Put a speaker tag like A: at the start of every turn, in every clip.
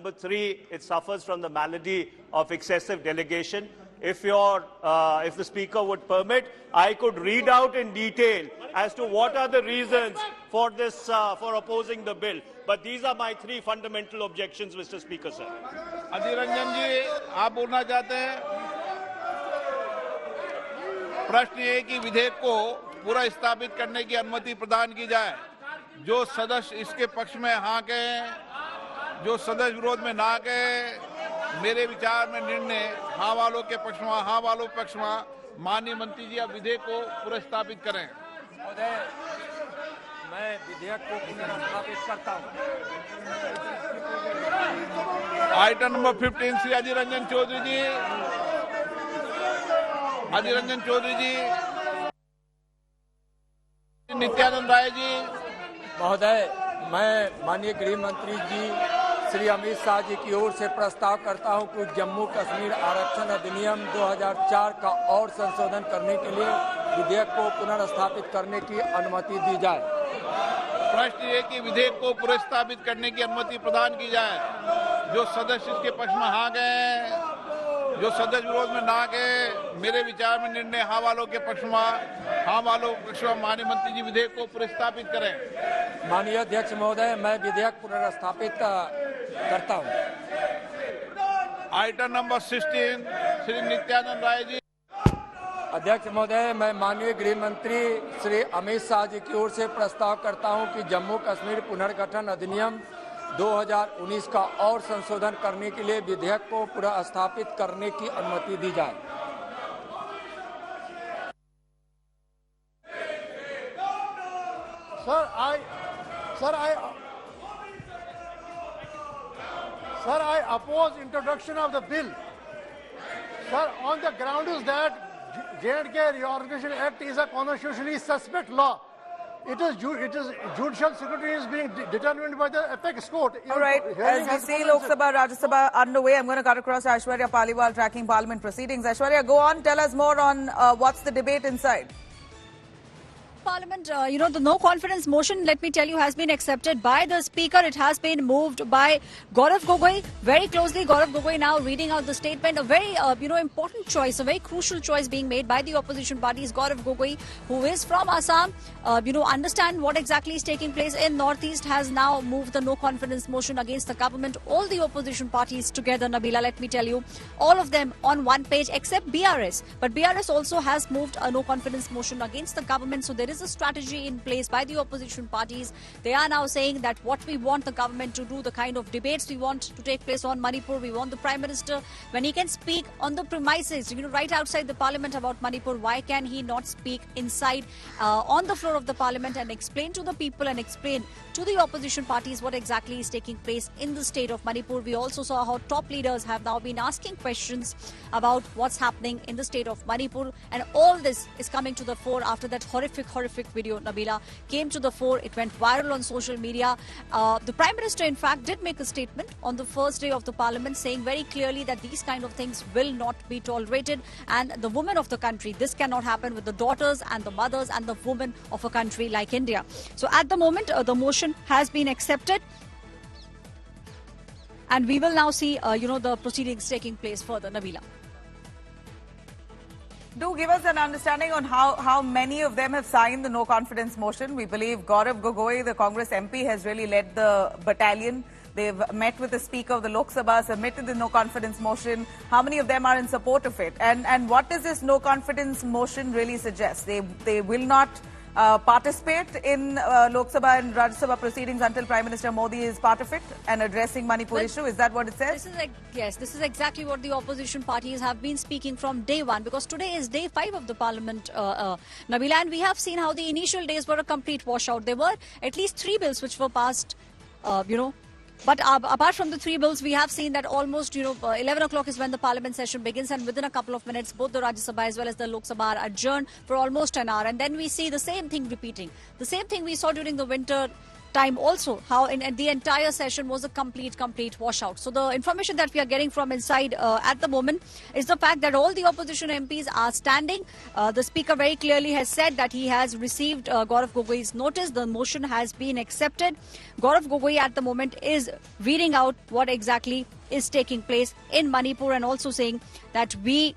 A: number 3, it suffers from the malady of excessive delegation. If the Speaker would permit, I could read out in detail as to what are the reasons for this, for opposing the bill. But these are my 3 fundamental objections, Mr. Speaker, sir.
B: Adhir Ranjan जी, आप बोलना चाहते हैं? प्रश्न ये कि विधेयक को पूरा स्थापित करने की अनुमति प्रदान की जाए। जो सदस्य इसके पक्ष में हाँ कहें, जो सदस्य विरोध में ना कहे, मेरे विचार में निर्णय हाँ वालों के पक्ष में, हाँ वालों के पक्ष में। माननीय मंत्री जी, अब विधेयक को पूरा स्थापित करें।
C: मैं विधेयक को पुनर्स्थापित करता हूं।
B: आइटम नंबर 15 श्री अधीर रंजन चौधरी जी। अधीर रंजन चौधरी जी, नित्यानंद राय जी।
C: महोदय, मैं माननीय गृह मंत्री जी श्री अमित शाह जी की ओर से प्रस्ताव करता हूं कि जम्मू कश्मीर आरक्षण अधिनियम 2004 का और संशोधन करने के लिए विधेयक को पुनर्स्थापित करने की अनुमति दी जाए।
B: प्रश्न ये कि विधेयक को पुनर्स्थापित करने की अनुमति प्रदान की जाए। जो सदस्य इसके पक्ष में हाँ गए, जो सदस्य विरोध में ना गए, मेरे विचार में निर्णय हाँ वालों के पक्ष में, हाँ वालों के पक्ष में। माननीय मंत्री जी, विधेयक को पुनर्स्थापित करें।
C: माननीय अध्यक्ष महोदय, मैं विधेयक पुनर्स्थापित करता हूं।
B: Item number 16 Shri Nityanand Rai ji.
C: अध्यक्ष महोदय, मैं माननीय गृह मंत्री श्री अमित शाह जी की ओर से प्रस्ताव करता हूं कि जम्मू कश्मीर पुनर्गठन अधिनियम 2019 का और संशोधन करने के लिए विधेयक को पुनर्स्थापित करने की अनुमति दी जाए।
D: Sir, I oppose introduction of the bill. Sir, on the ground is that J&K Reorganization Act is a constitutionally suspect law. It is judicial security is being determined by the apex court.
E: All right, as we see Lok Sabha, Rajya Sabha underway, I'm going to cut across Aishwarya Paliwal tracking Parliament proceedings. Aishwarya, go on, tell us more on what's the debate inside.
F: Parliament, the no confidence motion, let me tell you, has been accepted by the Speaker. It has been moved by Gaurav Gogoi. Very closely, Gaurav Gogoi now reading out the statement. A very, important choice, a very crucial choice being made by the opposition parties. Gaurav Gogoi, who is from Assam, understand what exactly is taking place in Northeast, has now moved the no confidence motion against the government. All the opposition parties together, Nabila, let me tell you, all of them on one page except BRS. But BRS also has moved a no confidence motion against the government. So there is a strategy in place by the opposition parties. They are now saying that what we want the government to do, the kind of debates we want to take place on Manipur, we want the Prime Minister, when he can speak on the premises, right outside the Parliament about Manipur, why can he not speak inside on the floor of the Parliament and explain to the people and explain to the opposition parties what exactly is taking place in the state of Manipur. We also saw how top leaders have now been asking questions about what's happening in the state of Manipur, and all this is coming to the fore after that horrific video, Nabila, came to the fore. It went viral on social media. The Prime Minister, in fact, did make a statement on the first day of the Parliament saying very clearly that these kind of things will not be tolerated, and the women of the country, this cannot happen with the daughters and the mothers and the women of a country like India. So at the moment, the motion has been accepted, and we will now see, the proceedings taking place further. Nabila.
E: Do give us an understanding on how many of them have signed the no confidence motion. We believe Gaurav Gogoi, the Congress MP, has really led the battalion. They've met with the Speaker of the Lok Sabha, submitted the no confidence motion. How many of them are in support of it? And what does this no confidence motion really suggest? They will not participate in Lok Sabha and Rajya Sabha proceedings until Prime Minister Modi is part of it and addressing Manipur issue. Is that what it says?
F: This is exactly what the opposition parties have been speaking from day one, because today is day 5 of the Parliament, Nabila, and we have seen how the initial days were a complete washout. There were at least 3 bills which were passed, But apart from the 3 bills, we have seen that almost, 11 o'clock is when the Parliament session begins, and within a couple of minutes, both the Rajya Sabha as well as the Lok Sabha are adjourned for almost an hour. And then we see the same thing repeating. The same thing we saw during the winter time also, how in the entire session was a complete washout. So the information that we are getting from inside at the moment is the fact that all the opposition MPs are standing. The speaker very clearly has said that he has received Gaurav Gogoi's notice. The motion has been accepted. Gaurav Gogoi at the moment is reading out what exactly is taking place in Manipur and also saying that we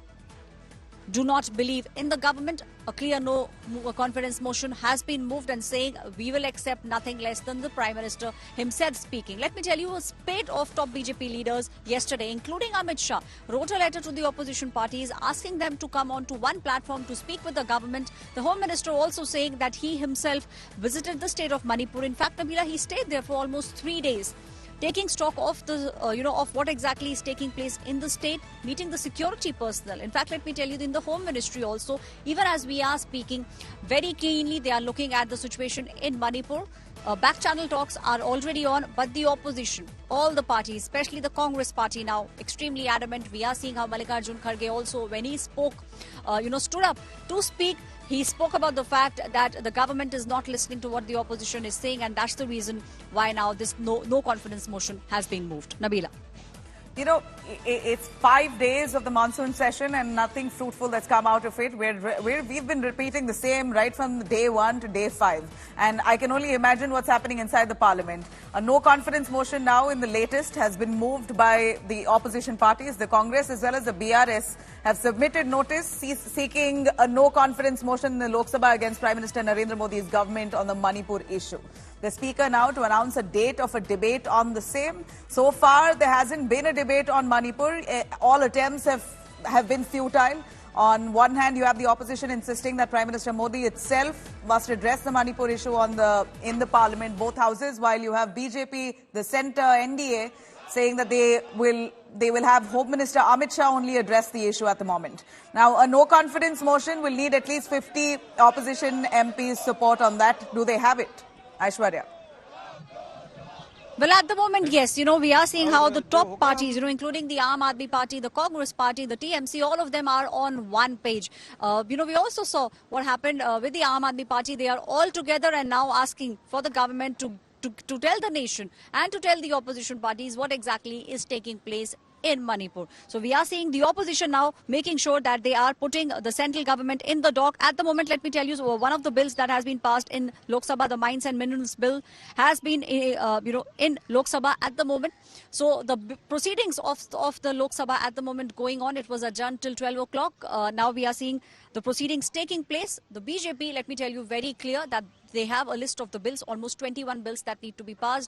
F: do not believe in the government. A clear no confidence motion has been moved and saying we will accept nothing less than the Prime Minister himself speaking. Let me tell you, a spate of top BJP leaders yesterday, including Amit Shah, wrote a letter to the opposition parties asking them to come onto one platform to speak with the government. The Home Minister also saying that he himself visited the state of Manipur. In fact, Nabila, he stayed there for almost 3 days, taking stock of the, of what exactly is taking place in the state, meeting the security personnel. In fact, let me tell you, in the Home Ministry also, even as we are speaking, very keenly they are looking at the situation in Manipur. Back channel talks are already on, but the opposition, all the parties, especially the Congress party now, extremely adamant. We are seeing how Mallikarjun Kharge also, when he spoke, stood up to speak, he spoke about the fact that the government is not listening to what the opposition is saying, and that's the reason why now this no confidence motion has been moved. Nabila.
E: You know, it's 5 days of the monsoon session and nothing fruitful that's come out of it. We've been repeating the same right from day 1 to day 5. And I can only imagine what's happening inside the parliament. A no confidence motion now in the latest has been moved by the opposition parties. The Congress as well as the BRS have submitted notice seeking a no confidence motion in the Lok Sabha against Prime Minister Narendra Modi's government on the Manipur issue. The Speaker now to announce a date of a debate on the same. So far, there hasn't been a debate on Manipur. All attempts have been futile. On one hand, you have the opposition insisting that Prime Minister Modi itself must address the Manipur issue in the parliament, both houses, while you have BJP, the centre, NDA, saying that they will have Home Minister Amit Shah only address the issue at the moment. Now, a no-confidence motion will need at least 50 opposition MPs' support on that. Do they have it? Aishwarya.
F: Well, at the moment, yes. We are seeing how the top parties, including the Aam Aadmi Party, the Congress Party, the TMC, all of them are on one page. We also saw what happened with the Aam Aadmi Party. They are all together and now asking for the government to tell the nation and to tell the opposition parties what exactly is taking place in Manipur. So we are seeing the opposition now making sure that they are putting the central government in the dock. At the moment, let me tell you, one of the bills that has been passed in Lok Sabha, the Mines and Minerals Bill, has been in Lok Sabha at the moment. So the proceedings of the Lok Sabha at the moment going on. It was adjourned till 12 o'clock. Now we are seeing the proceedings taking place. The BJP, let me tell you, very clear that they have a list of the bills, almost 21 bills that need to be passed.